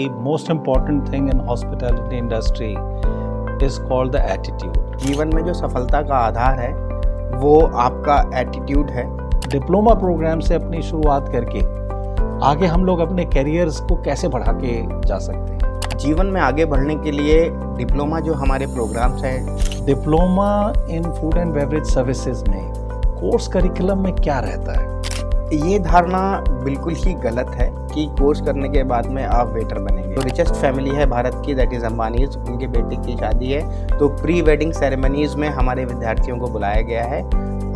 most important thing in hospitality industry is called the attitude. जीवन में जो सफलता का आधार है वो आपका एटीट्यूड है। डिप्लोमा प्रोग्राम से अपनी शुरुआत करके आगे हम लोग अपने कैरियर्स को कैसे बढ़ा के जा सकते हैं। जीवन में आगे बढ़ने के लिए डिप्लोमा जो हमारे प्रोग्राम्स हैं, diploma in food and beverage services में कोर्स करिकुलम में क्या रहता है? ये धारणा बिल्कुल ही गलत है कि कोर्स करने के बाद में आप वेटर बनेंगे। तो रिचेस्ट फैमिली है भारत की, दैट इज़ अंबानीज, उनके बेटे की शादी है, तो प्री वेडिंग सेरेमनीज में हमारे विद्यार्थियों को बुलाया गया है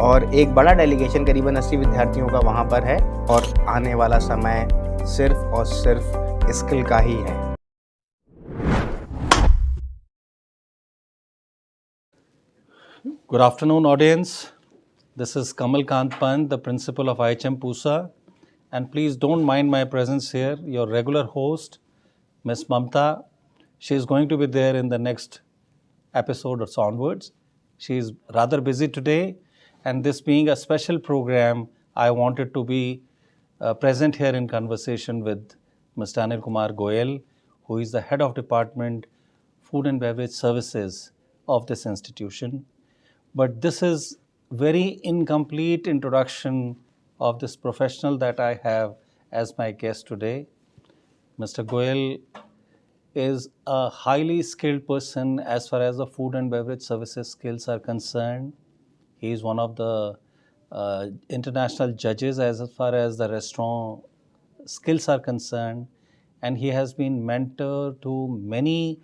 और एक बड़ा डेलीगेशन करीबन 80 विद्यार्थियों का वहाँ पर है और आने वाला समय सिर्फ और सिर्फ स्किल का ही है। Good afternoon, audience. This is Kamal Kant Pant, the principal of IHM Pusa, and please don't mind my presence here. Your regular host, Miss Mamta, she is going to be there in the next episode or so onwards. She is rather busy today, and this being a special program, I wanted to be present here in conversation with Mr. Anil Kumar Goyal, who is the head of department Food and Beverage Services of this institution. But this is very incomplete introduction of this professional that I have as my guest today. Mr. Goyal is a highly skilled person as far as the food and beverage services skills are concerned. He is one of the international judges as far as the restaurant skills are concerned, and he has been mentor to many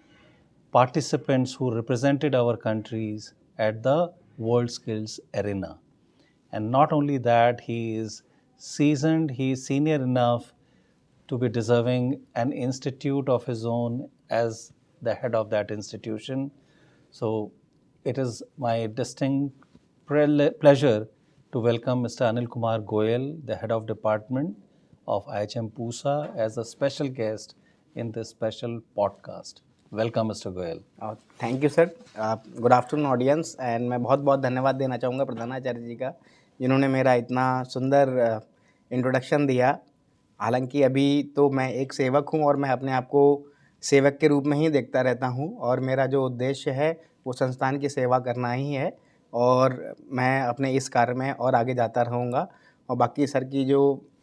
participants who represented our countries at the World Skills Arena. And not only that, he is seasoned, he is senior enough to be deserving an institute of his own as the head of that institution. So it is my distinct pleasure to welcome Mr. Anil Kumar Goyal, the head of department of IHM Pusa, as a special guest in this special podcast. Welcome mister Goyal. Thank you sir. Good afternoon audience. And मैं बहुत बहुत धन्यवाद देना चाहूँगा प्रधानाचार्य जी का, जिन्होंने मेरा इतना सुंदर इंट्रोडक्शन दिया। हालांकि अभी तो मैं एक सेवक हूँ और मैं अपने आप को सेवक के रूप में ही देखता रहता हूँ और मेरा जो उद्देश्य है वो संस्थान की सेवा करना ही है और मैं अपने इस कार्य में और आगे जाता रहूँगा। और बाकी सर की जो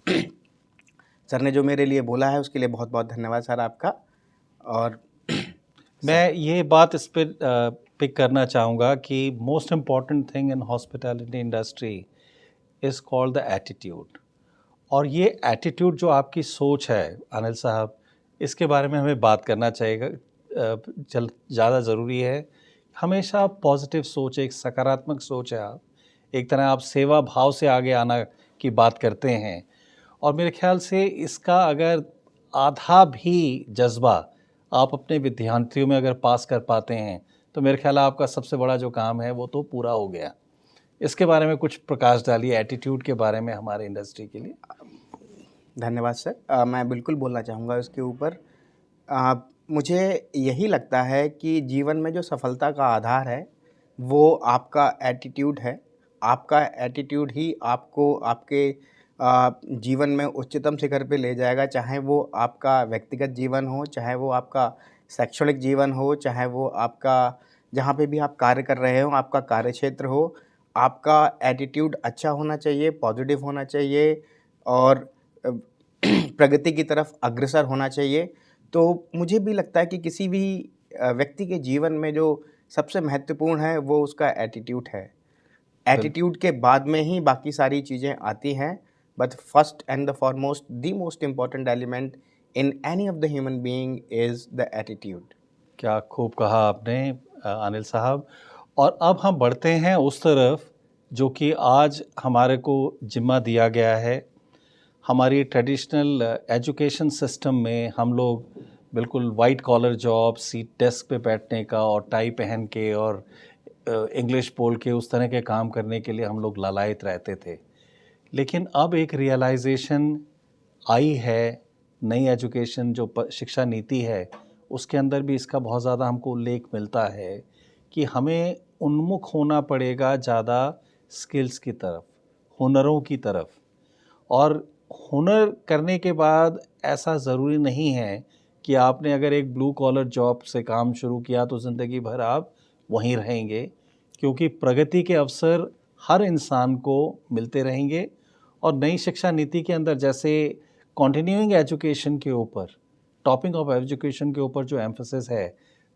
सर ने जो मेरे लिए बोला है उसके लिए बहुत बहुत धन्यवाद सर आपका। और मैं ये बात इस पर पिक करना चाहूँगा कि most important thing in hospitality industry is called the attitude. और ये एटीट्यूड जो आपकी सोच है अनिल साहब, इसके बारे में हमें बात करना चाहिए, ज़्यादा ज़रूरी है। हमेशा पॉजिटिव सोच, एक सकारात्मक सोच है। आप एक तरह आप सेवा भाव से आगे आना की बात करते हैं और मेरे ख्याल से इसका अगर आधा भी जज्बा आप अपने विद्यार्थियों में अगर पास कर पाते हैं तो मेरे ख्याल आपका सबसे बड़ा जो काम है वो तो पूरा हो गया। इसके बारे में कुछ प्रकाश डालिए, एटीट्यूड के बारे में हमारे इंडस्ट्री के लिए। धन्यवाद सर। मैं बिल्कुल बोलना चाहूँगा इसके ऊपर। मुझे यही लगता है कि जीवन में जो सफलता का आधार है वो आपका एटीट्यूड है। आपका एटीट्यूड ही आपको आपके जीवन में उच्चतम शिखर पे ले जाएगा, चाहे वो आपका व्यक्तिगत जीवन हो, चाहे वो आपका शैक्षणिक जीवन हो, चाहे वो आपका जहाँ पे भी आप कार्य कर रहे हो, आपका कार्यक्षेत्र हो। आपका एटीट्यूड अच्छा होना चाहिए, पॉजिटिव होना चाहिए और प्रगति की तरफ अग्रसर होना चाहिए। तो मुझे भी लगता है कि किसी भी व्यक्ति के जीवन में जो सबसे महत्वपूर्ण है वो उसका एटीट्यूड है। एटीट्यूड के बाद में ही बाकी सारी चीज़ें आती हैं, but first and the foremost the most important element in any of the human being is the attitude. क्या खूब कहा आपने अनिल साहब। और अब हम बढ़ते हैं उस तरफ जो कि आज हमारे को जिम्मा दिया गया है। हमारी ट्रेडिशनल एजुकेशन सिस्टम में हम लोग बिल्कुल white collar job, seat desk पे बैठने का और टाई पहन के और इंग्लिश बोल के उस तरह के काम करने के लिए हम लोग लालायित रहते थे। लेकिन अब एक रियलाइजेशन आई है, नई एजुकेशन जो शिक्षा नीति है उसके अंदर भी इसका बहुत ज़्यादा हमको उल्लेख मिलता है कि हमें उन्मुख होना पड़ेगा ज़्यादा स्किल्स की तरफ, हुनरों की तरफ। और हुनर करने के बाद ऐसा ज़रूरी नहीं है कि आपने अगर एक ब्लू कॉलर जॉब से काम शुरू किया तो ज़िंदगी भर आप वहीं रहेंगे, क्योंकि प्रगति के अवसर हर इंसान को मिलते रहेंगे। और नई शिक्षा नीति के अंदर जैसे कॉन्टिन्यूइंग एजुकेशन के ऊपर, टॉपिक ऑफ एजुकेशन के ऊपर जो एम्फेसिस है,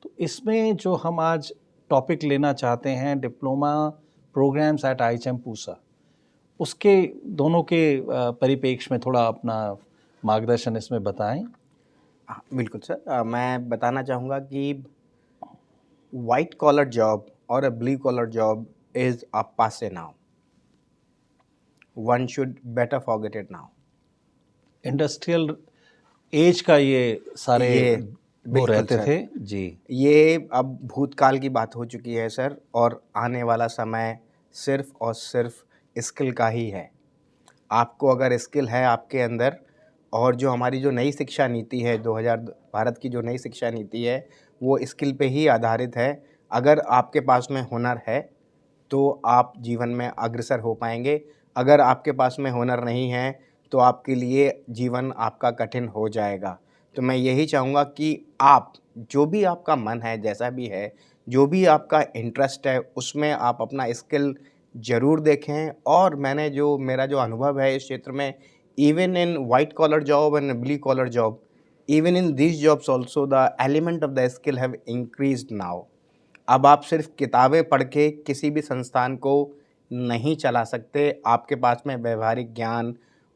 तो इसमें जो हम आज टॉपिक लेना चाहते हैं, diploma programmes at IHM Pusa, उसके दोनों के परिप्रेक्ष्य में थोड़ा अपना मार्गदर्शन इसमें बताएं। हाँ, बिल्कुल सर। मैं बताना चाहूँगा कि वाइट कॉलर जॉब और a blue collar job is a passe now. One should better forget it now. Industrial age का ये सारे ये वो बिल्कुल रहते सर। थे जी। ये अब भूतकाल की बात हो चुकी है सर, और आने वाला समय सिर्फ़ और सिर्फ़ स्किल का ही है। आपको अगर स्किल है आपके अंदर, और जो हमारी जो नई शिक्षा नीति है 2000 भारत की जो नई शिक्षा नीति है, वो स्किल पे ही आधारित है। अगर आपके पास में हुनर है तो आप जीवन में अग्रसर हो पाएंगे। अगर आपके पास में हुनर नहीं है तो आपके लिए जीवन आपका कठिन हो जाएगा। तो मैं यही चाहूँगा कि आप जो भी आपका मन है, जैसा भी है, जो भी आपका इंटरेस्ट है, उसमें आप अपना स्किल ज़रूर देखें। और मैंने जो मेरा जो अनुभव है इस क्षेत्र में, even in white collar job and blue collar job, even in these jobs also the element of the skill have increased now। अब आप सिर्फ किताबें पढ़ के किसी भी संस्थान को नहीं चला सकते। आपके पास में व्यावहारिक ज्ञान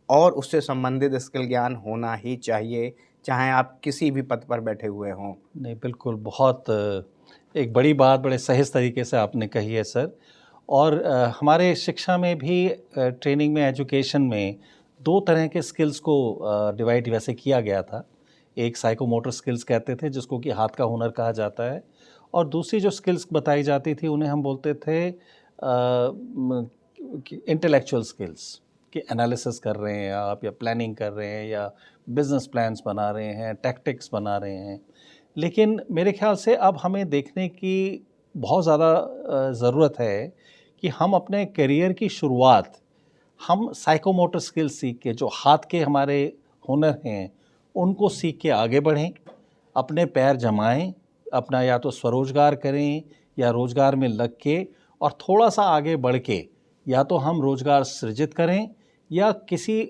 और उससे संबंधित स्किल ज्ञान होना ही चाहिए, चाहे आप किसी भी पद पर बैठे हुए हों। नहीं, बिल्कुल, बहुत एक बड़ी बात बड़े सहज तरीके से आपने कही है सर। और हमारे शिक्षा में भी ट्रेनिंग में, एजुकेशन में दो तरह के स्किल्स को डिवाइड वैसे किया गया था। एक साइकोमोटर स्किल्स कहते थे, जिसको कि हाथ का हुनर कहा जाता है, और दूसरी जो स्किल्स बताई जाती थी उन्हें हम बोलते थे इंटेलेक्चुअल स्किल्स, कि एनालिसिस कर रहे हैं आप, या प्लानिंग कर रहे हैं, या बिजनेस प्लान्स बना रहे हैं, टैक्टिक्स बना रहे हैं। लेकिन मेरे ख्याल से अब हमें देखने की बहुत ज़्यादा ज़रूरत है कि हम अपने करियर की शुरुआत हम साइकोमोटर स्किल्स सीख के, जो हाथ के हमारे हुनर हैं, उनको सीख के आगे बढ़ें, अपने पैर जमाएं, अपना या तो स्वरोजगार करें या रोजगार में लग के, और थोड़ा सा आगे बढ़ के या तो हम रोजगार सृजित करें, या किसी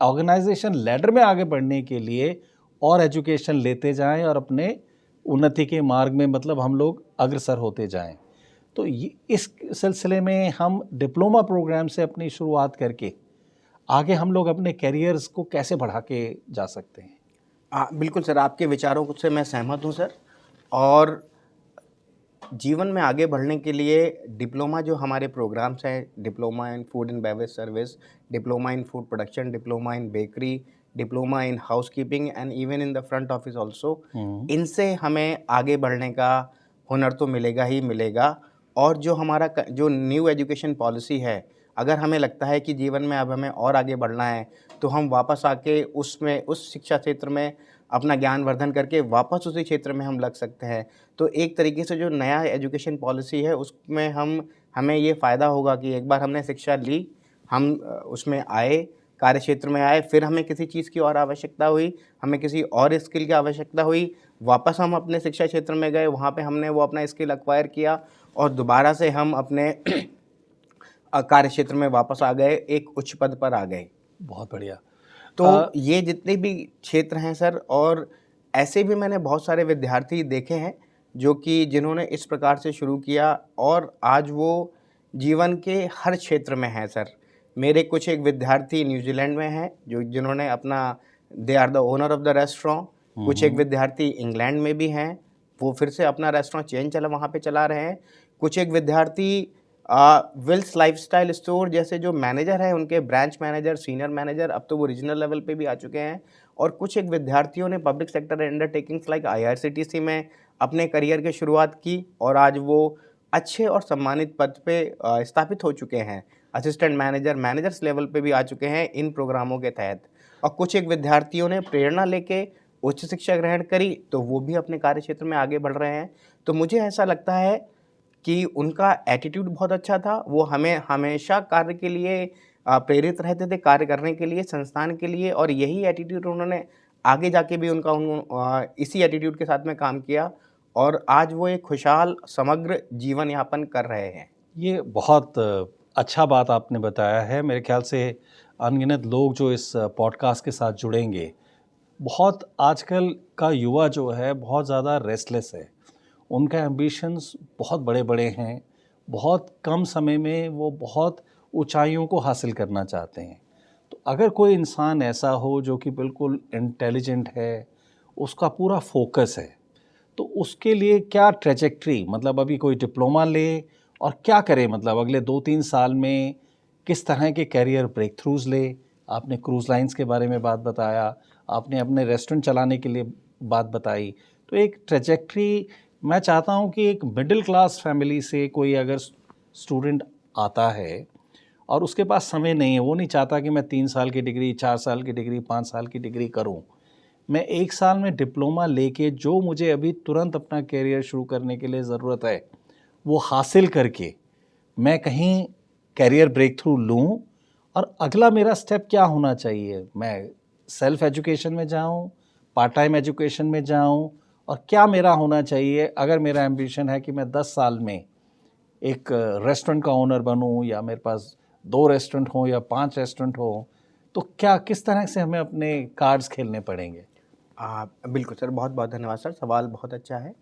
ऑर्गेनाइजेशन लैडर में आगे बढ़ने के लिए और एजुकेशन लेते जाएं, और अपने उन्नति के मार्ग में मतलब हम लोग अग्रसर होते जाएं। तो इस सिलसिले में हम डिप्लोमा प्रोग्राम से अपनी शुरुआत करके आगे हम लोग अपने कैरियर्स को कैसे बढ़ा के जा सकते हैं? बिल्कुल सर, आपके विचारों से मैं सहमत हूँ सर। और जीवन में आगे बढ़ने के लिए डिप्लोमा जो हमारे प्रोग्राम्स हैं, diploma in food and beverage service, diploma in food production, diploma in bakery, diploma in housekeeping and even in the front office also, इनसे हमें आगे बढ़ने का हुनर तो मिलेगा ही मिलेगा। और जो हमारा जो न्यू एजुकेशन पॉलिसी है, अगर हमें लगता है कि जीवन में अब हमें और आगे बढ़ना है, तो हम वापस आके उसमें उस शिक्षा क्षेत्र में अपना ज्ञान वर्धन करके वापस उसी क्षेत्र में हम लग सकते हैं। तो एक तरीके से जो नया एजुकेशन पॉलिसी है उसमें हमें ये फ़ायदा होगा कि एक बार हमने शिक्षा ली, हम उसमें आए, कार्य क्षेत्र में आए, फिर हमें किसी चीज़ की और आवश्यकता हुई, हमें किसी और स्किल की आवश्यकता हुई, वापस हम अपने शिक्षा क्षेत्र में गए, वहाँ पे हमने वो अपना स्किल एक्वायर किया, और दोबारा से हम अपने कार्य क्षेत्र में वापस आ गए, एक उच्च पद पर आ गए। बहुत बढ़िया। तो ये जितने भी क्षेत्र हैं सर, और ऐसे भी मैंने बहुत सारे विद्यार्थी देखे हैं जो कि जिन्होंने इस प्रकार से शुरू किया और आज वो जीवन के हर क्षेत्र में हैं सर। मेरे कुछ एक विद्यार्थी न्यूजीलैंड में हैं जो जिन्होंने अपना, they are the owner of the restaurant. कुछ एक विद्यार्थी इंग्लैंड में भी हैं, वो फिर से अपना रेस्टोरेंट चेन वहाँ पे चला रहे हैं। कुछ एक विद्यार्थी विल्स लाइफस्टाइल स्टोर जैसे जो मैनेजर हैं, उनके ब्रांच मैनेजर, सीनियर मैनेजर, अब तो वो रीजनल लेवल पे भी आ चुके हैं। और कुछ एक विद्यार्थियों ने public sector undertakings like IRCTC में अपने करियर की शुरुआत की, और आज वो अच्छे और सम्मानित पद पे स्थापित हो चुके हैं। असिस्टेंट मैनेजर, मैनेजर्स लेवल पे भी आ चुके हैं इन प्रोग्रामों के तहत। और कुछ एक विद्यार्थियों ने प्रेरणा लेके उच्च शिक्षा ग्रहण करी, तो वो भी अपने कार्य क्षेत्र में आगे बढ़ रहे हैं। तो मुझे ऐसा लगता है कि उनका एटीट्यूड बहुत अच्छा था। वो हमें हमेशा कार्य के लिए प्रेरित रहते थे, कार्य करने के लिए, संस्थान के लिए, और यही एटीट्यूड उन्होंने आगे जाके भी इसी एटीट्यूड के साथ में काम किया और आज वो एक खुशहाल समग्र जीवन यापन कर रहे हैं। ये बहुत अच्छा बात आपने बताया है। मेरे ख्याल से अनगिनत लोग जो इस पॉडकास्ट के साथ जुड़ेंगे, बहुत आजकल का युवा जो है बहुत ज़्यादा रेस्टलेस है। उनका एम्बिशंस बहुत बड़े-बड़े हैं। बहुत कम समय में वो बहुत ऊंचाइयों को हासिल करना चाहते हैं। तो अगर कोई इंसान ऐसा हो जो कि बिल्कुल इंटेलिजेंट है, उसका पूरा फोकस है, तो उसके लिए क्या ट्रैजेक्टरी, मतलब अभी कोई डिप्लोमा ले और क्या करे, मतलब अगले 2-3 साल में किस तरह के करियर ब्रेक थ्रूज ले। आपने क्रूज़ लाइंस के बारे में बात बताया, आपने अपने रेस्टोरेंट चलाने के लिए बात बताई। तो एक ट्रैजेक्टरी, मैं चाहता हूँ कि एक मिडिल क्लास फैमिली से कोई अगर स्टूडेंट आता है और उसके पास समय नहीं है, वो नहीं चाहता कि मैं 3 साल की डिग्री, 4 साल की डिग्री, 5 साल की डिग्री करूँ, मैं 1 साल में डिप्लोमा लेके जो मुझे अभी तुरंत अपना करियर शुरू करने के लिए ज़रूरत है, वो हासिल करके मैं कहीं करियर ब्रेक थ्रू लूँ। और अगला मेरा स्टेप क्या होना चाहिए? मैं सेल्फ एजुकेशन में जाऊँ, पार्ट टाइम एजुकेशन में जाऊँ, और क्या मेरा होना चाहिए अगर मेरा एम्बिशन है कि मैं 10 साल में एक रेस्टोरेंट का ओनर बनूँ, या मेरे पास 2 रेस्टोरेंट हों या 5 रेस्टोरेंट हों, तो क्या किस तरह से हमें अपने कार्ड्स खेलने पड़ेंगे? बिल्कुल सर, बहुत-बहुत धन्यवाद सर, सवाल बहुत अच्छा है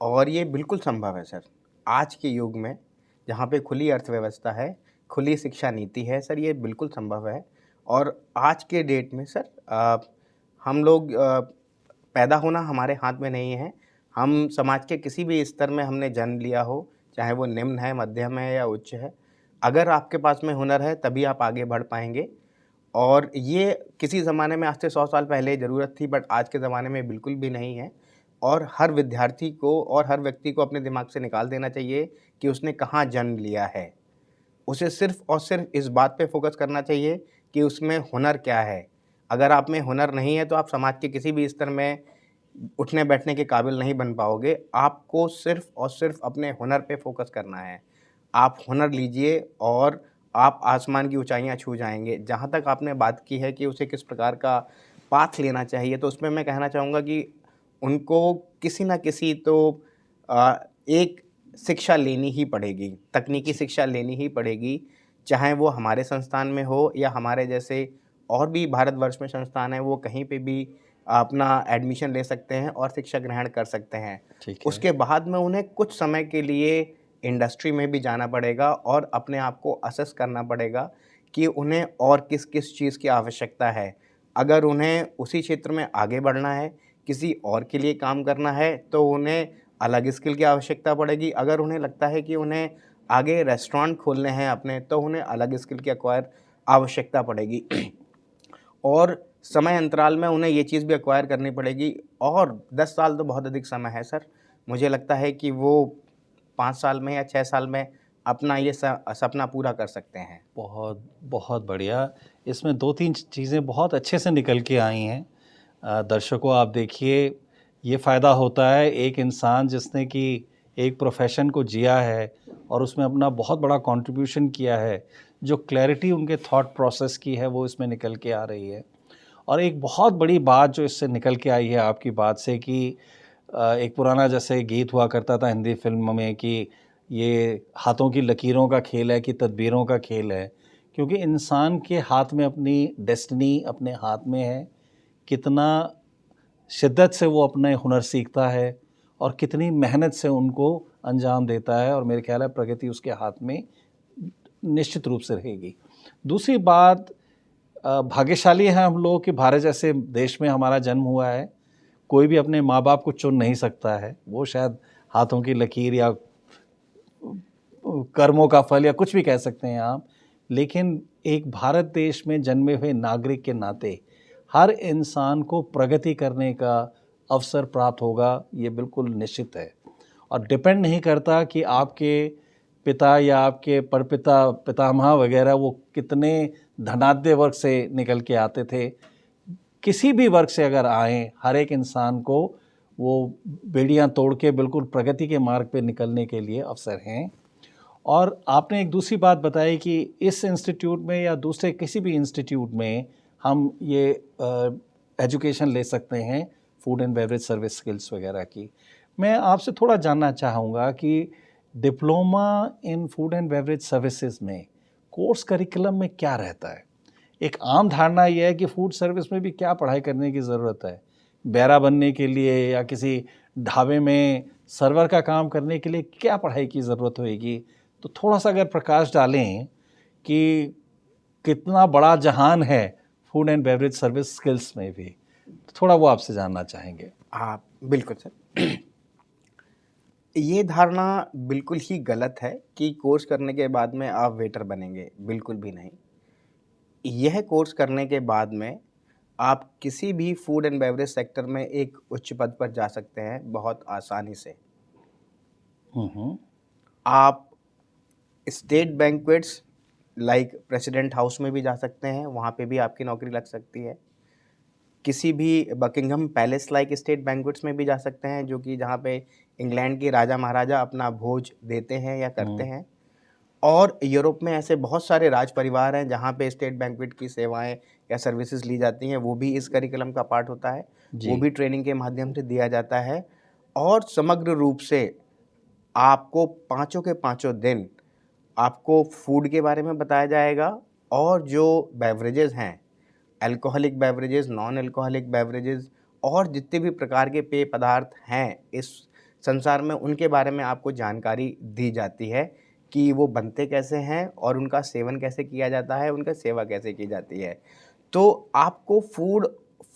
और ये बिल्कुल संभव है सर। आज के युग में जहाँ पे खुली अर्थव्यवस्था है, खुली शिक्षा नीति है सर, ये बिल्कुल संभव है और आज के डेट में सर हम लोग पैदा होना हमारे हाथ में नहीं है। हम समाज के किसी भी स्तर में हमने जन्म लिया हो, चाहे वो निम्न है, मध्यम है या उच्च है, अगर आपके पास में हुनर है तभी आप आगे बढ़ पाएँगे। और ये किसी ज़माने में आज से 100 साल पहले ज़रूरत थी बट आज के ज़माने में बिल्कुल भी नहीं है और हर विद्यार्थी को और हर व्यक्ति को अपने दिमाग से निकाल देना चाहिए कि उसने कहाँ जन्म लिया है। उसे सिर्फ़ और सिर्फ़ इस बात पे फ़ोकस करना चाहिए कि उसमें हुनर क्या है। अगर आप में हुनर नहीं है तो आप समाज के किसी भी स्तर में उठने-बैठने के काबिल नहीं बन पाओगे। आपको सिर्फ़ और सिर्फ़ अपने हुनर पे फ़ोकस करना है। आप हुनर लीजिए और आप आसमान की ऊँचाइयाँ छू जाएँगे। जहाँ तक आपने बात की है कि उसे किस प्रकार का पाथ लेना चाहिए, तो उसमें मैं कहना चाहूँगा कि उनको किसी न किसी तो एक शिक्षा लेनी ही पड़ेगी, तकनीकी जी। शिक्षा लेनी ही पड़ेगी, चाहे वो हमारे संस्थान में हो या हमारे जैसे और भी भारतवर्ष में संस्थान हैं, वो कहीं पे भी अपना एडमिशन ले सकते हैं और शिक्षा ग्रहण कर सकते हैं। ठीक है। उसके बाद में उन्हें कुछ समय के लिए इंडस्ट्री में भी जाना पड़ेगा और अपने आप को असेस करना पड़ेगा कि उन्हें और किस-किस चीज़ की आवश्यकता है। अगर उन्हें उसी क्षेत्र में आगे बढ़ना है, किसी और के लिए काम करना है, तो उन्हें अलग स्किल की आवश्यकता पड़ेगी। अगर उन्हें लगता है कि उन्हें आगे रेस्टोरेंट खोलने हैं अपने, तो उन्हें अलग स्किल की आवश्यकता पड़ेगी। और समय अंतराल में उन्हें ये चीज़ भी एक्वायर करनी पड़ेगी और 10 साल तो बहुत अधिक समय है सर। मुझे लगता है कि वो 5 साल में या 6 साल में अपना ये सपना पूरा कर सकते हैं। बहुत, बहुत बढ़िया। इसमें 2-3 चीज़ें बहुत अच्छे से निकल के आई हैं। दर्शकों, आप देखिए, ये फ़ायदा होता है एक इंसान जिसने कि एक प्रोफ़ेशन को जिया है और उसमें अपना बहुत बड़ा कंट्रीब्यूशन किया है, जो क्लैरिटी उनके थॉट प्रोसेस की है वो इसमें निकल के आ रही है। और एक बहुत बड़ी बात जो इससे निकल के आई है आपकी बात से कि एक पुराना जैसे गीत हुआ करता था हिंदी फ़िल्म में कि ये हाथों की लकीरों का खेल है कि तदबीरों का खेल है। क्योंकि इंसान के हाथ में अपनी डेस्टिनी अपने हाथ में है। कितना शिद्दत से वो अपने हुनर सीखता है और कितनी मेहनत से उनको अंजाम देता है, और मेरे ख़्याल है प्रगति उसके हाथ में निश्चित रूप से रहेगी। दूसरी बात, भाग्यशाली हैं हम लोग कि भारत जैसे देश में हमारा जन्म हुआ है। कोई भी अपने माँ-बाप को चुन नहीं सकता है। वो शायद हाथों की लकीर या कर्मों का फल या कुछ भी कह सकते हैं आप। लेकिन एक भारत देश में जन्मे हुए नागरिक के नाते हर इंसान को प्रगति करने का अवसर प्राप्त होगा, ये बिल्कुल निश्चित है। और डिपेंड नहीं करता कि आपके पिता या आपके परपिता, पितामह वगैरह वो कितने धनाढ्य वर्ग से निकल के आते थे। किसी भी वर्ग से अगर आएँ, हर एक इंसान को वो बेड़ियाँ तोड़ के बिल्कुल प्रगति के मार्ग पे निकलने के लिए अवसर हैं। और आपने एक दूसरी बात बताई कि इस इंस्टीट्यूट में या दूसरे किसी भी इंस्टीट्यूट में हम ये एजुकेशन ले सकते हैं food and beverage service skills वगैरह की। मैं आपसे थोड़ा जानना चाहूँगा कि diploma in food and beverage services में कोर्स करिकुलम में क्या रहता है? एक आम धारणा यह है कि फूड सर्विस में भी क्या पढ़ाई करने की ज़रूरत है, बैरा बनने के लिए या किसी ढाबे में सर्वर का काम करने के लिए क्या पढ़ाई की ज़रूरत होएगी? तो थोड़ा सा अगर प्रकाश डालें कि कितना बड़ा जहान है food and beverage service skills में भी, तो थोड़ा वो आपसे जानना चाहेंगे। हाँ, बिल्कुल सर। ये धारणा बिल्कुल ही गलत है कि कोर्स करने के बाद में आप वेटर बनेंगे, बिल्कुल भी नहीं। यह कोर्स करने के बाद में आप किसी भी फूड एंड बेवरेज सेक्टर में एक उच्च पद पर जा सकते हैं बहुत आसानी से। हम्म। आप state banquets like president house में भी जा सकते हैं, वहाँ पे भी आपकी नौकरी लग सकती है। किसी भी Buckingham palace like state banquets में भी जा सकते हैं, जो कि जहाँ पे इंग्लैंड के राजा महाराजा अपना भोज देते हैं या करते हैं। और यूरोप में ऐसे बहुत सारे राज परिवार हैं जहाँ पे स्टेट बैंक्वेट की सेवाएं या सर्विसेज ली जाती हैं, वो भी इस करिकुलम का पार्ट होता है। वो जी। भी ट्रेनिंग के माध्यम से दिया जाता है। और समग्र रूप से आपको पाँचों के पाँचों दिन आपको फूड के बारे में बताया जाएगा, और जो बेवरेजेस हैं, alcoholic beverages, non alcoholic beverages और जितने भी प्रकार के पेय पदार्थ हैं इस संसार में, उनके बारे में आपको जानकारी दी जाती है कि वो बनते कैसे हैं और उनका सेवन कैसे किया जाता है, उनका सेवा कैसे की जाती है। तो आपको फूड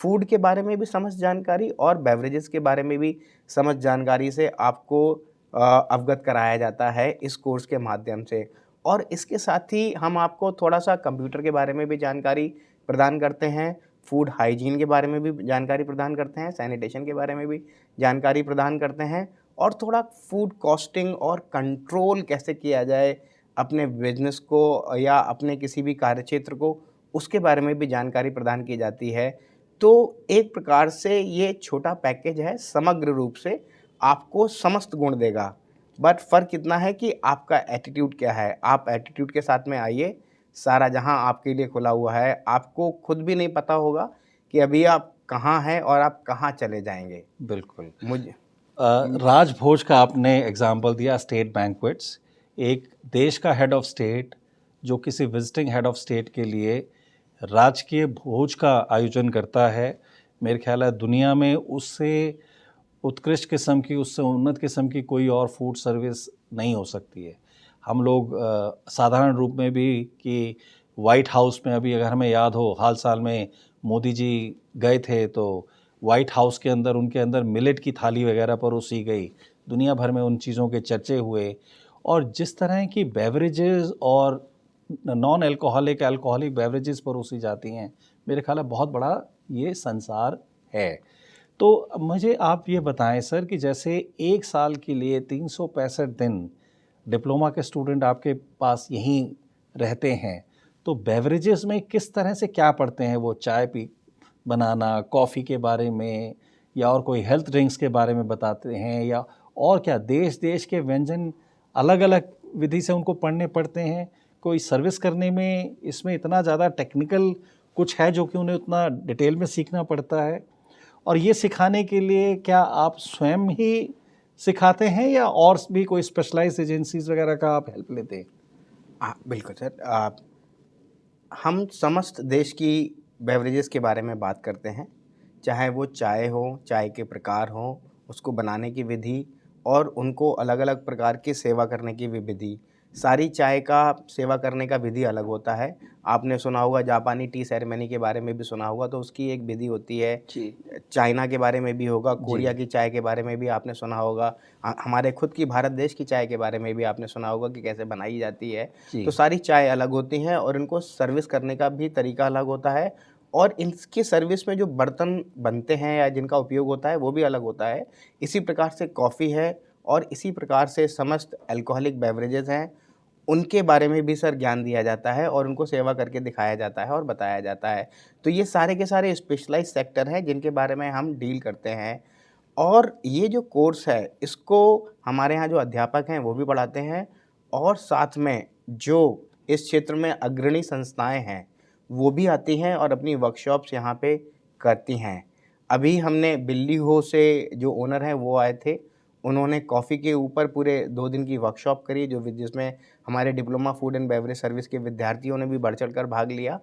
फूड के बारे में भी समझ जानकारी और बेवरेजेस के बारे में भी समझ जानकारी से आपको अवगत कराया जाता है इस कोर्स के माध्यम से। और इसके साथ ही हम आपको थोड़ा-सा कंप्यूटर के बारे में भी जानकारी प्रदान करते हैं, फूड हाइजीन के बारे में भी जानकारी प्रदान करते हैं, सैनिटेशन के बारे में भी जानकारी प्रदान करते हैं, और थोड़ा फूड कॉस्टिंग और कंट्रोल कैसे किया जाए अपने बिज़नेस को या अपने किसी भी कार्यक्षेत्र को, उसके बारे में भी जानकारी प्रदान की जाती है। तो एक प्रकार से ये छोटा पैकेज है, समग्र रूप से आपको समस्त गुण देगा। बट फ़र्क इतना है कि आपका एटीट्यूड क्या है। आप एटीट्यूड के साथ में आइए, सारा जहां आपके लिए खुला हुआ है। आपको खुद भी नहीं पता होगा कि अभी आप कहाँ हैं और आप कहाँ चले जाएंगे। बिल्कुल। मुझे राजभोज का आपने एग्जाम्पल दिया, स्टेट बैंक्वेट्स। एक देश का हेड ऑफ स्टेट जो किसी विजिटिंग हेड ऑफ स्टेट के लिए राजकीय भोज का आयोजन करता है, मेरे ख्याल है दुनिया में उससे उत्कृष्ट किस्म की, उससे उन्नत किस्म की कोई और फूड सर्विस नहीं हो सकती है। हम लोग साधारण रूप में भी कि वाइट हाउस में, अभी अगर हमें याद हो, हाल साल में मोदी जी गए थे तो वाइट हाउस के अंदर उनके अंदर मिलेट की थाली वगैरह परोसी गई, दुनिया भर में उन चीज़ों के चर्चे हुए। और जिस तरह की बेवरेजेस और नॉन अल्कोहलिक अल्कोहलिक बेवरेजेस परोसी जाती हैं, मेरे ख्याल है बहुत बड़ा ये संसार है। तो मुझे आप ये बताएं सर कि जैसे एक साल के लिए 365 दिन डिप्लोमा के स्टूडेंट आपके पास यहीं रहते हैं, तो बेवरेजेस में किस तरह से क्या पढ़ते हैं? वो चाय पी बनाना, कॉफ़ी के बारे में, या और कोई हेल्थ ड्रिंक्स के बारे में बताते हैं, या और क्या देश देश के व्यंजन अलग अलग विधि से उनको पढ़ने पड़ते हैं? कोई सर्विस करने में इसमें इतना ज़्यादा टेक्निकल कुछ है जो कि उन्हें उतना डिटेल में सीखना पड़ता है? और ये सिखाने के लिए क्या आप स्वयं ही सिखाते हैं या और भी कोई स्पेशलाइज्ड एजेंसीज वगैरह का आप हेल्प लेते हैं? हाँ, बिल्कुल सर। हम समस्त देश की बेवरेजेस के बारे में बात करते हैं, चाहे वो चाय हो, चाय के प्रकार हों, उसको बनाने की विधि और उनको अलग-अलग प्रकार की सेवा करने की भी विधि। सारी चाय का सेवा करने का विधि अलग होता है। आपने सुना होगा जापानी टी सेरेमनी के बारे में भी सुना होगा, तो उसकी एक विधि होती है। जी। चाइना के बारे में भी होगा, कोरिया जी। की चाय के बारे में भी आपने सुना होगा। हमारे खुद की भारत देश की चाय के बारे में भी आपने सुना होगा कि कैसे बनाई जाती है। जी। तो सारी चाय अलग होती हैं और इनको सर्विस करने का भी तरीका अलग होता है, और इनकी सर्विस में जो बर्तन बनते हैं या जिनका उपयोग होता है वो भी अलग होता है। इसी प्रकार से कॉफ़ी है, और इसी प्रकार से समस्त अल्कोहलिक बेवरेजेस हैं, उनके बारे में भी सर ज्ञान दिया जाता है और उनको सेवा करके दिखाया जाता है और बताया जाता है। तो ये सारे के सारे स्पेशलाइज़ सेक्टर हैं जिनके बारे में हम डील करते हैं। और ये जो कोर्स है, इसको हमारे यहाँ जो अध्यापक हैं वो भी पढ़ाते हैं, और साथ में जो इस क्षेत्र में अग्रणी संस्थाएँ हैं, वो भी आती हैं और अपनी वर्कशॉप्स यहाँ पे करती हैं। अभी हमने बिल्ली हो से जो ओनर हैं वो आए थे, उन्होंने कॉफ़ी के ऊपर पूरे 2 दिन की वर्कशॉप करी जिसमें हमारे diploma food and beverage service के विद्यार्थियों ने भी बढ़-चढ़ कर भाग लिया।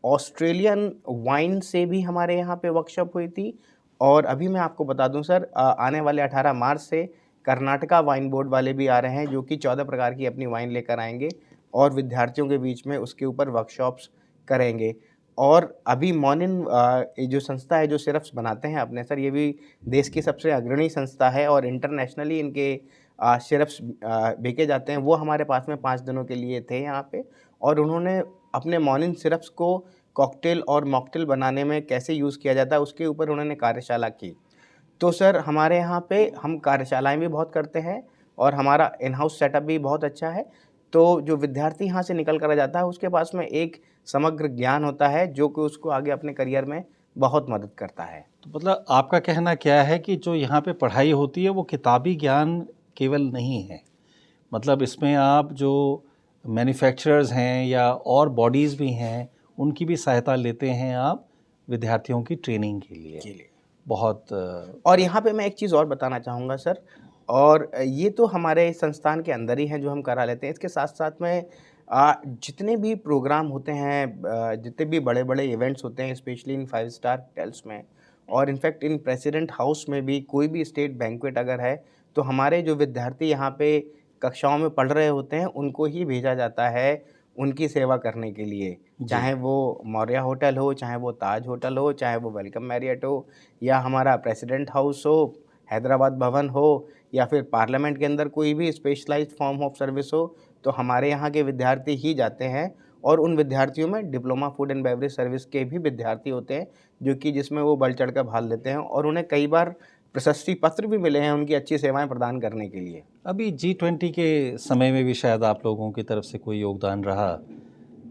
ऑस्ट्रेलियन वाइन से भी हमारे यहाँ पे वर्कशॉप हुई थी और अभी मैं आपको बता दूँ सर, आने वाले 18 मार्च से कर्नाटका वाइन बोर्ड वाले भी आ रहे हैं जो कि 14 प्रकार की अपनी वाइन लेकर आएँगे और विद्यार्थियों के बीच में उसके ऊपर वर्कशॉप्स करेंगे। और अभी मॉर्निंग ये जो संस्था है जो सिरप्स बनाते हैं अपने सर, ये भी देश की सबसे अग्रणी संस्था है और इंटरनेशनली इनके सिरप्स बेचे जाते हैं। वो हमारे पास में 5 दिनों के लिए थे यहाँ पे और उन्होंने अपने मॉर्निंग सिरप्स को कॉकटेल और मॉकटेल बनाने में कैसे यूज़ किया जाता है उसके ऊपर उन्होंने कार्यशाला की। तो सर हमारे यहाँ पे हम कार्यशालाएँ भी बहुत करते हैं और हमारा इन हाउस सेटअप भी बहुत अच्छा है। तो जो विद्यार्थी यहाँ से निकल कर आ जाता है उसके पास में एक समग्र ज्ञान होता है जो कि उसको आगे अपने करियर में बहुत मदद करता है। तो मतलब आपका कहना क्या है कि जो यहाँ पे पढ़ाई होती है वो किताबी ज्ञान केवल नहीं है, मतलब इसमें आप जो मैन्युफैक्चरर्स हैं या और बॉडीज़ भी हैं उनकी भी सहायता लेते हैं आप विद्यार्थियों की ट्रेनिंग के लिए। बहुत और यहाँ पे मैं एक चीज़ और बताना चाहूँगा सर, और ये तो हमारे संस्थान के अंदर ही हैं जो हम करा लेते हैं। इसके साथ-साथ में जितने भी प्रोग्राम होते हैं, जितने भी बड़े-बड़े इवेंट्स होते हैं स्पेशली इन 5 स्टार होटल्स में और इनफैक्ट इन प्रेसिडेंट हाउस में भी कोई भी स्टेट बैंक्वेट अगर है, तो हमारे जो विद्यार्थी यहाँ पे कक्षाओं में पढ़ रहे होते हैं, उनको ही भेजा जाता है उनकी सेवा करने के लिए। जी। चाहे वो मौर्या होटल हो, चाहे वो ताज होटल हो, चाहे वो वेलकम मैरियट हो या हमारा प्रेसिडेंट हाउस हो, हैदराबाद भवन हो या फिर पार्लियामेंट के अंदर कोई भी स्पेशलाइज्ड फॉर्म ऑफ सर्विस हो, तो हमारे यहाँ के विद्यार्थी ही जाते हैं और उन विद्यार्थियों में diploma food and beverage service के भी विद्यार्थी होते हैं, जो कि जिसमें वो बढ़-चढ़ कर भाग लेते हैं और उन्हें कई बार प्रशस्ति पत्र भी मिले हैं उनकी अच्छी सेवाएँ प्रदान करने के लिए। अभी G20 के समय में भी शायद आप लोगों की तरफ से कोई योगदान रहा।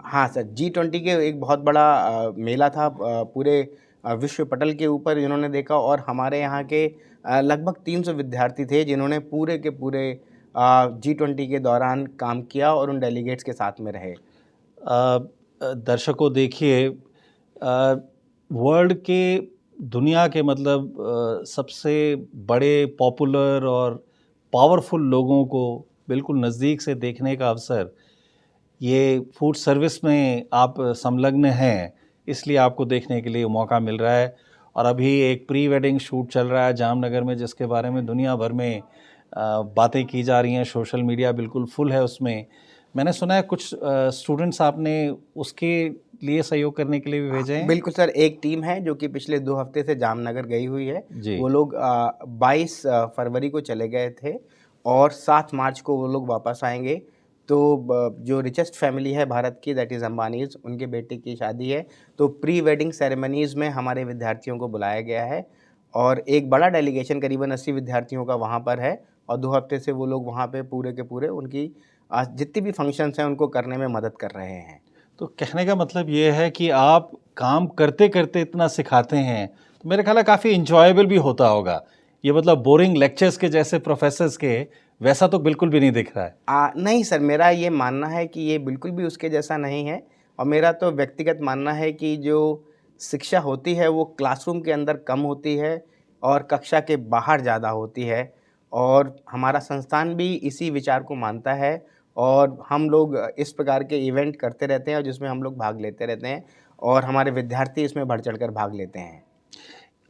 हाँ सर, G20 के एक बहुत बड़ा मेला था, पूरे विश्व पटल के ऊपर इन्होंने देखा और हमारे यहाँ के लगभग 300 विद्यार्थी थे जिन्होंने पूरे के पूरे G20 के दौरान काम किया और उन डेलीगेट्स के साथ में रहे। दर्शकों देखिए, वर्ल्ड के दुनिया के मतलब सबसे बड़े पॉपुलर और पावरफुल लोगों को बिल्कुल नज़दीक से देखने का अवसर ये फूड सर्विस में आप संलग्न हैं, इसलिए आपको देखने के लिए मौका मिल रहा है। और अभी एक प्री वेडिंग शूट चल रहा है जामनगर में जिसके बारे में दुनिया भर में बातें की जा रही हैं, सोशल मीडिया बिल्कुल फुल है उसमें। मैंने सुना है कुछ स्टूडेंट्स आपने उसके लिए सहयोग करने के लिए भी भेजे हैं? बिल्कुल सर, एक टीम है जो कि पिछले 2 हफ्ते से जामनगर गई हुई है। जी। वो लोग 22 फरवरी को चले गए थे और 7 मार्च को वो लोग वापस आएँगे। तो जो रिचेस्ट फैमिली है भारत की, दैट इज़ अंबानीज़, उनके बेटे की शादी है। तो प्री वेडिंग सेरेमनीज़ में हमारे विद्यार्थियों को बुलाया गया है और एक बड़ा डेलीगेशन करीबन 80 विद्यार्थियों का वहाँ पर है और 2 हफ्ते से वो लोग वहाँ पे पूरे के पूरे उनकी जितनी भी फंक्शन्स हैं उनको करने में मदद कर रहे हैं। तो कहने का मतलब ये है कि आप काम करते करते इतना सिखाते हैं, तो मेरे ख्याल है काफ़ी इंजॉयबल भी होता होगा। ये मतलब बोरिंग लेक्चर्स के जैसे प्रोफेसर्स के वैसा तो बिल्कुल भी नहीं दिख रहा है। नहीं सर, मेरा ये मानना है कि ये बिल्कुल भी उसके जैसा नहीं है और मेरा तो व्यक्तिगत मानना है कि जो शिक्षा होती है वो क्लासरूम के अंदर कम होती है और कक्षा के बाहर ज़्यादा होती है और हमारा संस्थान भी इसी विचार को मानता है और हम लोग इस प्रकार के इवेंट करते रहते हैं और जिसमें हम लोग भाग लेते रहते हैं और हमारे विद्यार्थी इसमें बढ़-चढ़ कर भाग लेते हैं।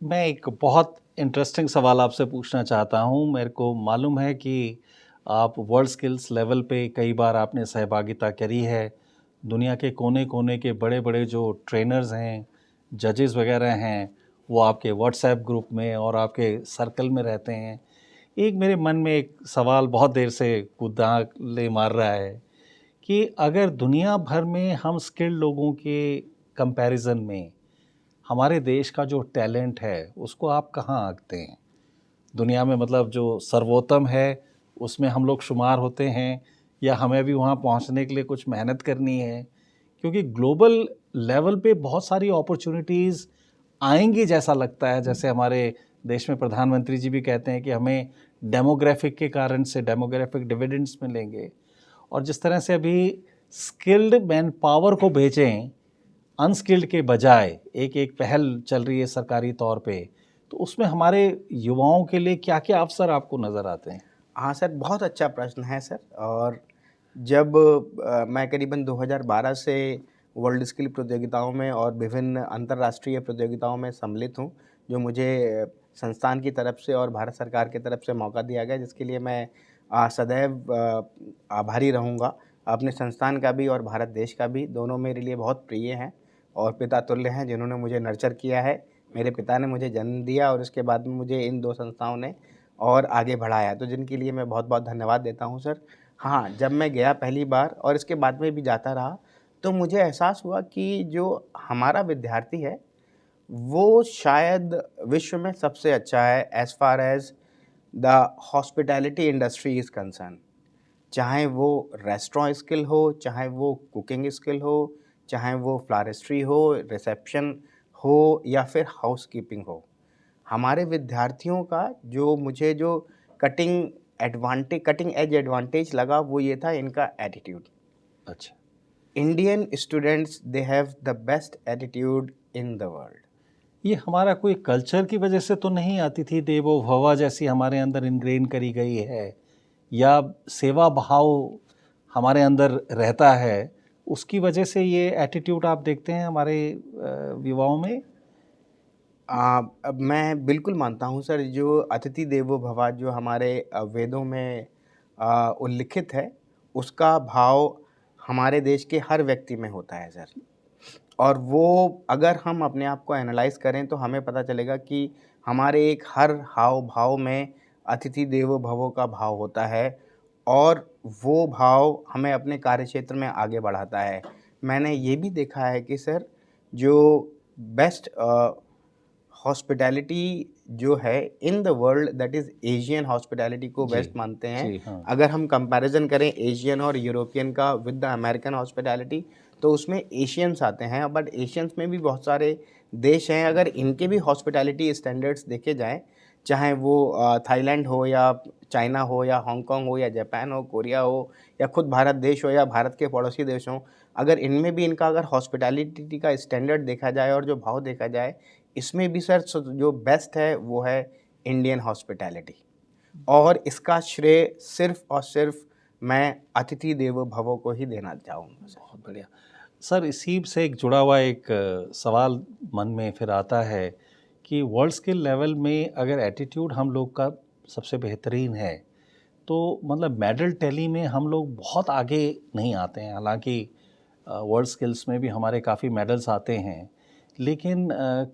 मैं एक बहुत इंटरेस्टिंग सवाल आपसे पूछना चाहता हूँ। मेरे को मालूम है कि आप वर्ल्ड स्किल्स लेवल पे कई बार आपने सहभागिता करी है। दुनिया के कोने-कोने के बड़े-बड़े जो ट्रेनर्स हैं, जजेस वगैरह हैं, वो आपके व्हाट्सएप ग्रुप में और आपके सर्कल में रहते हैं। एक मेरे मन में एक सवाल बहुत देर से कुदाले मार रहा है कि अगर दुनिया भर में हम स्किल्ड लोगों के कंपैरिजन में हमारे देश का जो टैलेंट है उसको आप कहाँ आंकते हैं? दुनिया में मतलब जो सर्वोत्तम है उसमें हम लोग शुमार होते हैं या हमें भी वहाँ पहुँचने के लिए कुछ मेहनत करनी है? क्योंकि ग्लोबल लेवल पे बहुत सारी अपॉर्चुनिटीज़ आएंगी जैसा लगता है। जैसे हमारे देश में प्रधानमंत्री जी भी कहते हैं कि हमें डेमोग्राफिक के कारण से डेमोग्राफिक डिविडेंड्स मिलेंगे और जिस तरह से अभी स्किल्ड मैन पावर को भेजें अनस्किल्ड के बजाय एक एक पहल चल रही है सरकारी तौर पे, तो उसमें हमारे युवाओं के लिए क्या क्या अवसर आपको नज़र आते हैं? हाँ सर, बहुत अच्छा प्रश्न है सर। और जब मैं करीबन 2012 से वर्ल्ड स्किल प्रतियोगिताओं में और विभिन्न अंतर्राष्ट्रीय प्रतियोगिताओं में सम्मिलित हूँ, जो मुझे संस्थान की तरफ से और भारत सरकार की तरफ से मौका दिया गया, जिसके लिए मैं सदैव आभारी रहूँगा। अपने संस्थान का भी और भारत देश का भी, दोनों मेरे लिए बहुत प्रिय हैं और पिता तुल्य हैं, जिन्होंने मुझे नर्चर किया है। मेरे पिता ने मुझे जन्म दिया और उसके बाद में मुझे इन 2 संस्थाओं ने और आगे बढ़ाया, तो जिनके लिए मैं बहुत-बहुत धन्यवाद देता हूँ सर। हाँ, जब मैं गया पहली बार और इसके बाद में भी जाता रहा, तो मुझे एहसास हुआ कि जो हमारा विद्यार्थी है, वो शायद विश्व में सबसे अच्छा है as far as the hospitality industry is concern. चाहे वो रेस्टोरेंट स्किल हो, चाहे वो कुकिंग स्किल हो, चाहे वो फ्लोरिस्ट्री हो, रिसेप्शन हो या फिर हाउसकीपिंग हो। हमारे विद्यार्थियों का जो मुझे जो कटिंग एज एडवांटेज लगा, वो ये था इनका एटीट्यूड। अच्छा। Indian students they have the best attitude in the world. ये हमारा कोई कल्चर की वजह से तो नहीं, अतिथि देवो भव जैसी हमारे अंदर इनग्रेन करी गई है, या सेवा भाव हमारे अंदर रहता है, उसकी वजह से ये एटीट्यूड आप देखते हैं हमारे युवाओं में? अब मैं बिल्कुल मानता हूँ सर, जो अतिथि देवो भव जो हमारे वेदों में उल्लिखित है, उसका भाव हमारे देश के हर व्यक्ति में होता है सर। और वो अगर हम अपने आप को एनालाइज़ करें, तो हमें पता चलेगा कि हमारे एक हर हाव-भाव में अतिथि देवो भव का भाव होता है और वो भाव हमें अपने कार्यक्षेत्र में आगे बढ़ाता है। मैंने ये भी देखा है कि सर, जो बेस्ट हॉस्पिटैलिटी जो है in the world, that is Asian hospitality को जी, बेस्ट मानते हैं। जी, हाँ। अगर हम कंपैरिज़न करें एशियन और यूरोपियन का विद द अमेरिकन हॉस्पिटैलिटी, तो उसमें एशियंस आते हैं, बट एशियंस में भी बहुत सारे देश हैं। अगर इनके भी हॉस्पिटैलिटी स्टैंडर्ड्स देखे जाएँ, चाहे वो थाईलैंड हो या चाइना हो या हांगकांग हो या जापान हो, कोरिया हो या खुद भारत देश हो या भारत के पड़ोसी देश हों, अगर इनमें भी इनका अगर हॉस्पिटैलिटी का स्टैंडर्ड देखा जाए और जो भाव देखा जाए, इसमें भी सर जो बेस्ट है वो है इंडियन हॉस्पिटैलिटी। और इसका श्रेय सिर्फ़ और सिर्फ़ मैं अतिथि देवो भव को ही देना चाहूँगा सर। बहुत बढ़िया। सर, इसी से एक जुड़ा हुआ एक सवाल मन में फिर आता है कि वर्ल्ड स्किल लेवल में अगर एटीट्यूड हम लोग का सबसे बेहतरीन है, तो मतलब मेडल टैली में हम लोग बहुत आगे नहीं आते हैं। हालांकि वर्ल्ड स्किल्स में भी हमारे काफ़ी मेडल्स आते हैं, लेकिन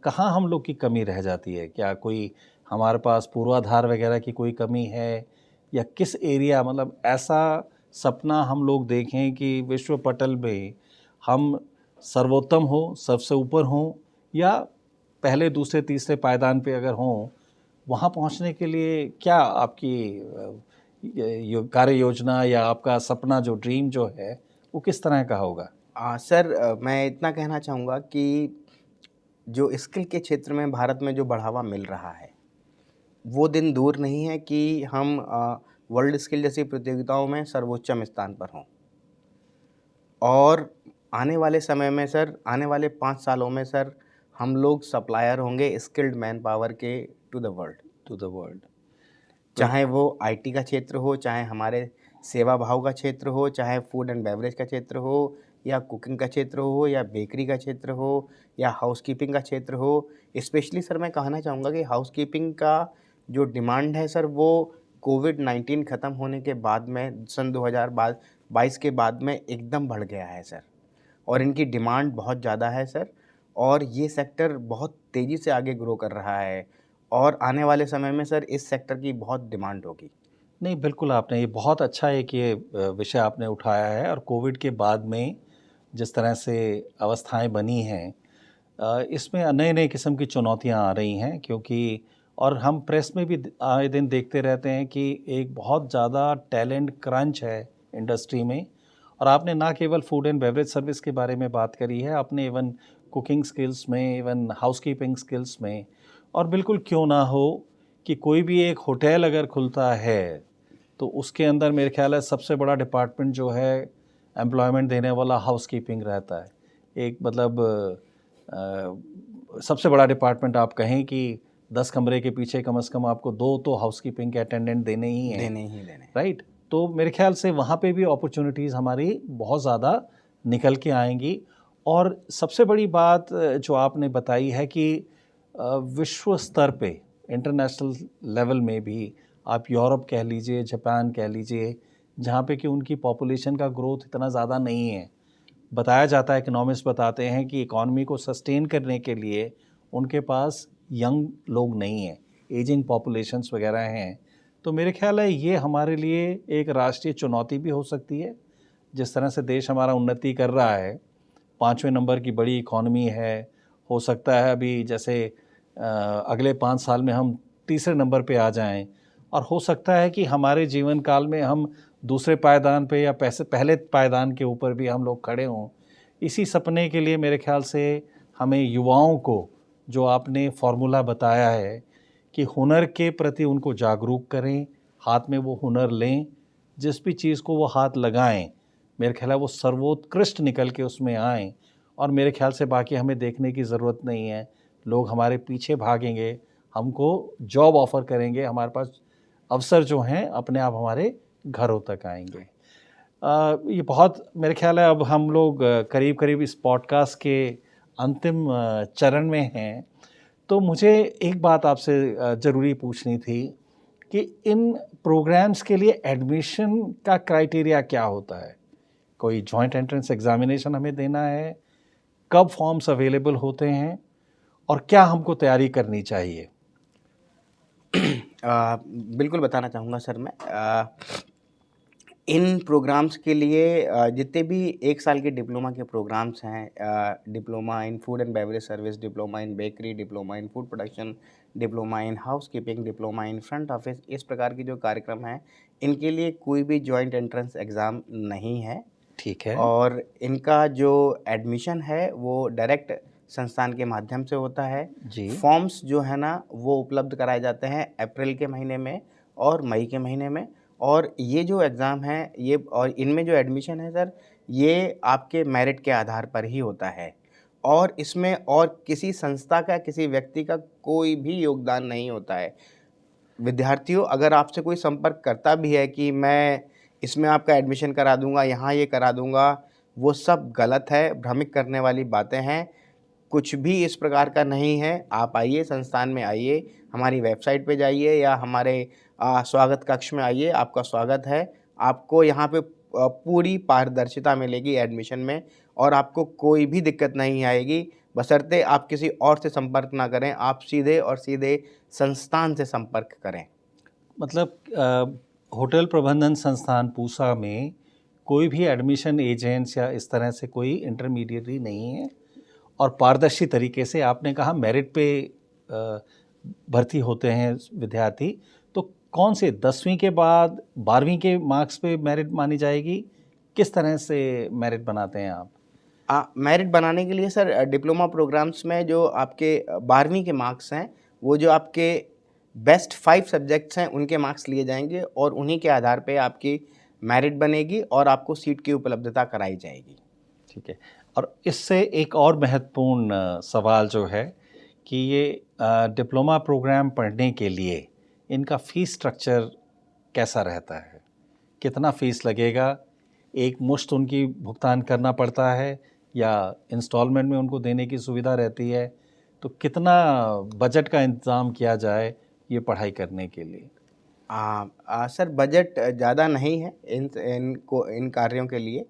कहाँ हम लोग की कमी रह जाती है? क्या कोई हमारे पास पूर्वाधार वगैरह की कोई कमी है, या किस एरिया, मतलब ऐसा सपना हम लोग देखें कि विश्व पटल में हम सर्वोत्तम हो, सबसे ऊपर हों, या पहले दूसरे तीसरे पायदान पे अगर हों, वहाँ पहुँचने के लिए क्या आपकी कार्य योजना या आपका सपना, जो ड्रीम जो है, वो किस तरह का होगा? सर, मैं इतना कहना चाहूँगा कि जो स्किल के क्षेत्र में भारत में जो बढ़ावा मिल रहा है, वो दिन दूर नहीं है कि हम वर्ल्ड स्किल जैसी प्रतियोगिताओं में सर्वोच्चम स्थान पर हों। और आने वाले समय में सर, आने वाले 5 सालों में सर, हम लोग सप्लायर होंगे स्किल्ड मैन पावर के to the world. To the world. चाहे वो आईटी का क्षेत्र हो, चाहे हमारे सेवा भाव का क्षेत्र हो, चाहे फूड एंड बेवरेज का क्षेत्र हो, या कुकिंग का क्षेत्र हो, या बेकरी का क्षेत्र हो, या हाउसकीपिंग का क्षेत्र हो। स्पेशली सर, मैं कहना चाहूँगा कि हाउसकीपिंग का जो डिमांड है सर, वो कोविड-19 ख़त्म होने के बाद में सन 2022 के बाद में एकदम बढ़ गया है सर। और इनकी डिमांड बहुत ज़्यादा है सर, और ये सेक्टर बहुत तेज़ी से आगे ग्रो कर रहा है और आने वाले समय में सर इस सेक्टर की बहुत डिमांड होगी। नहीं, बिल्कुल, आपने ये बहुत अच्छा एक ये विषय आपने उठाया है। और कोविड के बाद में जिस तरह से अवस्थाएं बनी हैं, इसमें नए-नए किस्म की चुनौतियां आ रही हैं, क्योंकि और हम प्रेस में भी आए दिन देखते रहते हैं कि एक बहुत ज़्यादा टैलेंट क्रंच है इंडस्ट्री में। और आपने ना केवल फूड एंड बेवरेज सर्विस के बारे में बात करी है, आपने इवन कुकिंग स्किल्स में, इवन हाउसकीपिंग स्किल्स में, और बिल्कुल क्यों ना हो कि कोई भी एक होटल अगर खुलता है, तो उसके अंदर मेरे ख्याल है सबसे बड़ा डिपार्टमेंट जो है एम्प्लॉयमेंट देने वाला हाउसकीपिंग रहता है। एक मतलब सबसे बड़ा डिपार्टमेंट आप कहें कि 10 कमरे के पीछे कम से कम आपको 2 तो हाउसकीपिंग के अटेंडेंट देने ही हैं, देने राइट? तो मेरे ख्याल से वहाँ पे भी अपॉर्चुनिटीज़ हमारी बहुत ज़्यादा निकल के आएंगी। और सबसे बड़ी बात जो आपने बताई है कि विश्व स्तर पे इंटरनेशनल लेवल में भी आप यूरोप कह लीजिए, जापान कह लीजिए, जहाँ पे कि उनकी पॉपुलेशन का ग्रोथ इतना ज़्यादा नहीं है। बताया जाता है, इकोनॉमिस्ट बताते हैं कि इकॉनमी को सस्टेन करने के लिए उनके पास यंग लोग नहीं हैं, एजिंग पॉपुलेशंस वगैरह हैं। तो मेरे ख्याल है ये हमारे लिए एक राष्ट्रीय चुनौती भी हो सकती है। जिस तरह से देश हमारा उन्नति कर रहा है, 5वें नंबर की बड़ी इकॉनमी है, हो सकता है अभी जैसे अगले 5 साल में हम तीसरे नंबर पे आ जाएं, और हो सकता है कि हमारे जीवन काल में हम दूसरे पायदान पे या पहले पायदान के ऊपर भी हम लोग खड़े हों। इसी सपने के लिए मेरे ख्याल से हमें युवाओं को, जो आपने फॉर्मूला बताया है कि हुनर के प्रति उनको जागरूक करें, हाथ में वो हुनर लें, जिस भी चीज़ को वो हाथ लगाएं, मेरे ख्याल है वो सर्वोत्कृष्ट निकल के उसमें आएँ। और मेरे ख्याल से बाकी हमें देखने की ज़रूरत नहीं है, लोग हमारे पीछे भागेंगे, हमको जॉब ऑफ़र करेंगे, हमारे पास अवसर जो हैं अपने आप हमारे घरों तक आएंगे। ये बहुत मेरे ख्याल है अब हम लोग करीब करीब इस पॉडकास्ट के अंतिम चरण में हैं। तो मुझे एक बात आपसे ज़रूरी पूछनी थी कि इन प्रोग्राम्स के लिए एडमिशन का क्राइटेरिया क्या होता है? कोई जॉइंट एंट्रेंस एग्ज़ामिनेशन हमें देना है? कब फॉर्म्स अवेलेबल होते हैं? और क्या हमको तैयारी करनी चाहिए? बिल्कुल बताना चाहूँगा सर मैं। इन प्रोग्राम्स के लिए जितने भी 1 साल के डिप्लोमा के प्रोग्राम्स हैं, diploma in food and beverage service, diploma in bakery, diploma in food production, diploma in housekeeping, diploma in front office, इस प्रकार के जो कार्यक्रम हैं, इनके लिए कोई भी जॉइंट एंट्रेंस एग्ज़ाम नहीं है। ठीक है। और इनका जो एडमिशन है वो डायरेक्ट संस्थान के माध्यम से होता है। जी। फॉर्म्स जो है ना वो उपलब्ध कराए जाते हैं अप्रैल के महीने में और मई के महीने में। और ये जो एग्ज़ाम है ये और इनमें जो एडमिशन है सर, ये आपके मेरिट के आधार पर ही होता है। और इसमें और किसी संस्था का, किसी व्यक्ति का कोई भी योगदान नहीं होता है। विद्यार्थियों, अगर आपसे कोई संपर्क करता भी है कि मैं इसमें आपका एडमिशन करा दूँगा, यहाँ ये करा दूँगा, वो सब गलत है, भ्रमित करने वाली बातें हैं। कुछ भी इस प्रकार का नहीं है। आप आइए, संस्थान में आइए, हमारी वेबसाइट पे जाइए या हमारे स्वागत कक्ष में आइए, आपका स्वागत है। आपको यहाँ पे पूरी पारदर्शिता मिलेगी एडमिशन में और आपको कोई भी दिक्कत नहीं आएगी, बशर्ते आप किसी और से संपर्क ना करें, आप सीधे और सीधे संस्थान से संपर्क करें। मतलब होटल प्रबंधन संस्थान पूसा में कोई भी एडमिशन एजेंट्स या इस तरह से कोई इंटरमीडिएटरी नहीं है, और पारदर्शी तरीके से आपने कहा मेरिट पे भर्ती होते हैं विद्यार्थी। तो कौन से 10वीं के बाद 12वीं के मार्क्स पे मेरिट मानी जाएगी? किस तरह से मेरिट बनाते हैं आप? मेरिट बनाने के लिए सर डिप्लोमा प्रोग्राम्स में जो आपके 12वीं के मार्क्स हैं, वो जो आपके बेस्ट 5 सब्जेक्ट्स हैं, उनके मार्क्स लिए जाएँगे और उन्हीं के आधार पे आपकी मेरिट बनेगी और आपको सीट की उपलब्धता कराई जाएगी। ठीक है। और इससे एक और महत्वपूर्ण सवाल जो है कि ये डिप्लोमा प्रोग्राम पढ़ने के लिए इनका फ़ीस स्ट्रक्चर कैसा रहता है? कितना फ़ीस लगेगा? एक मुश्त उनकी भुगतान करना पड़ता है या इंस्टॉलमेंट में उनको देने की सुविधा रहती है? तो कितना बजट का इंतज़ाम किया जाए ये पढ़ाई करने के लिए? सर बजट ज़्यादा नहीं है इन कार्यों के लिए।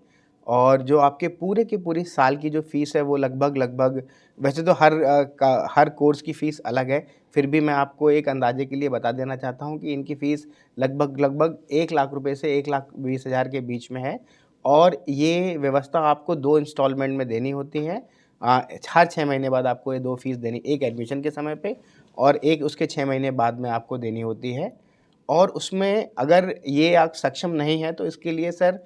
और जो आपके पूरे के पूरी साल की जो फ़ीस है वो लगभग वैसे तो हर कोर्स की फ़ीस अलग है, फिर भी मैं आपको एक अंदाज़े के लिए बता देना चाहता हूँ कि इनकी फ़ीस लगभग 1 लाख रुपए से 1,20,000 के बीच में है। और ये व्यवस्था आपको 2 इंस्टॉलमेंट में देनी होती है। हर 6 महीने बाद आपको ये 2 फ़ीस देनी, एक एडमिशन के समय पे और एक उसके 6 महीने बाद में आपको देनी होती है। और उसमें अगर ये आप सक्षम नहीं हैं तो इसके लिए सर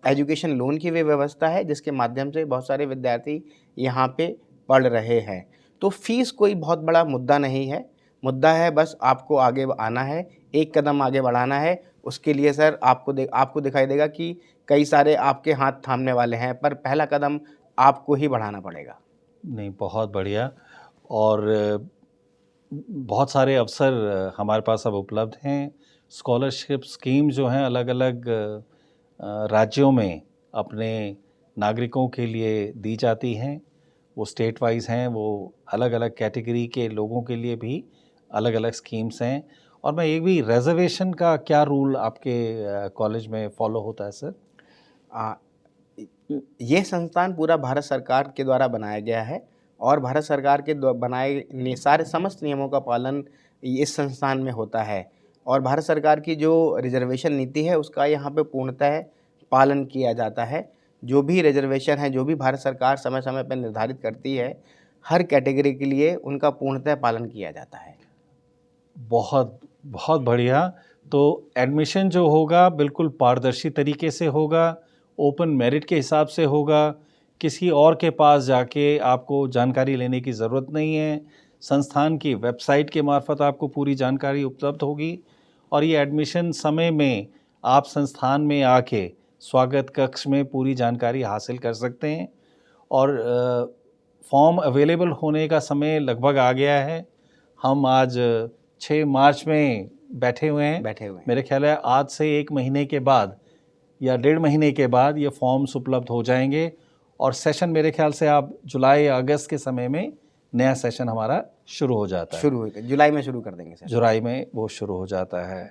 एजुकेशन लोन की भी व्यवस्था है, जिसके माध्यम से बहुत सारे विद्यार्थी यहाँ पे पढ़ रहे हैं। तो फ़ीस कोई बहुत बड़ा मुद्दा नहीं है, मुद्दा है बस आपको आगे आना है, एक कदम आगे बढ़ाना है। उसके लिए सर आपको दिखाई देगा कि कई सारे आपके हाथ थामने वाले हैं, पर पहला कदम आपको ही बढ़ाना पड़ेगा। नहीं, बहुत बढ़िया। और बहुत सारे अवसर हमारे पास अब उपलब्ध हैं। स्कॉलरशिप स्कीम जो हैं अलग अलग राज्यों में अपने नागरिकों के लिए दी जाती हैं। वो स्टेट वाइज हैं, वो अलग अलग कैटेगरी के लोगों के लिए भी अलग अलग स्कीम्स हैं। और मैं एक भी रिजर्वेशन का क्या रूल आपके कॉलेज में फॉलो होता है सर? आ, ये संस्थान पूरा भारत सरकार के द्वारा बनाया गया है और भारत सरकार के बनाए सारे समस्त नियमों का पालन इस संस्थान में होता है। और भारत सरकार की जो रिजर्वेशन नीति है उसका यहाँ पे पूर्णतः पालन किया जाता है। जो भी रिजर्वेशन है, जो भी भारत सरकार समय समय पर निर्धारित करती है, हर कैटेगरी के लिए उनका पूर्णतः पालन किया जाता है। बहुत बहुत बढ़िया। तो एडमिशन जो होगा बिल्कुल पारदर्शी तरीके से होगा, ओपन मेरिट के हिसाब से होगा। किसी और के पास जाके आपको जानकारी लेने की ज़रूरत नहीं है। संस्थान की वेबसाइट के मार्फत आपको पूरी जानकारी उपलब्ध होगी। और ये एडमिशन समय में आप संस्थान में आके स्वागत कक्ष में पूरी जानकारी हासिल कर सकते हैं। और फॉर्म अवेलेबल होने का समय लगभग आ गया है। हम आज 6 मार्च में बैठे हुए हैं। मेरे ख्याल है आज से 1 महीने के बाद या 1.5 महीने के बाद ये फॉर्म्स उपलब्ध हो जाएंगे। और सेशन मेरे ख्याल से आप जुलाई या अगस्त के समय में नया सेशन हमारा शुरू हो जाता है। शुरू होगा, जुलाई में शुरू कर देंगे सर। जुलाई में वो शुरू हो जाता है।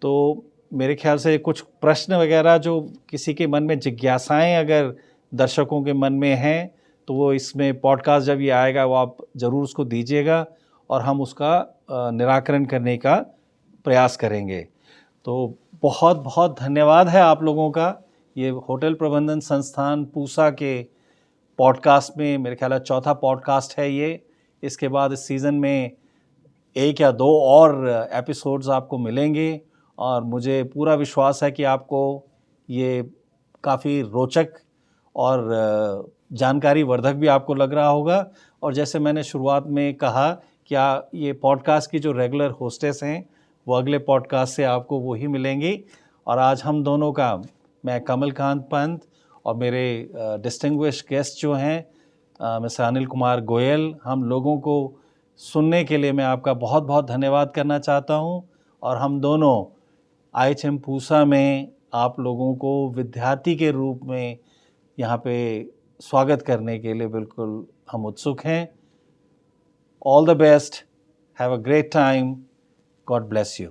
तो मेरे ख्याल से कुछ प्रश्न वगैरह जो किसी के मन में जिज्ञासाएं अगर दर्शकों के मन में हैं तो वो इसमें पॉडकास्ट जब ये आएगा वो आप ज़रूर उसको दीजिएगा और हम उसका निराकरण करने का प्रयास करेंगे। तो बहुत बहुत धन्यवाद है आप लोगों का। ये होटल प्रबंधन संस्थान पूसा के पॉडकास्ट में मेरे ख्याल है चौथा पॉडकास्ट है ये। इसके बाद इस सीज़न में 1 या 2 और एपिसोड्स आपको मिलेंगे और मुझे पूरा विश्वास है कि आपको ये काफ़ी रोचक और जानकारी वर्धक भी आपको लग रहा होगा। और जैसे मैंने शुरुआत में कहा क्या ये पॉडकास्ट की जो रेगुलर होस्टेस हैं वो अगले पॉडकास्ट से आपको वही मिलेंगी। और आज हम दोनों का, मैं कमलकांत पंत और मेरे डिस्टिंग्विश्ड गेस्ट जो हैं मिस्टर अनिल कुमार गोयल, हम लोगों को सुनने के लिए मैं आपका बहुत बहुत धन्यवाद करना चाहता हूं। और हम दोनों IHM पूसा में आप लोगों को विद्यार्थी के रूप में यहाँ पे स्वागत करने के लिए बिल्कुल हम उत्सुक हैं। All the best, have a great time, God bless you.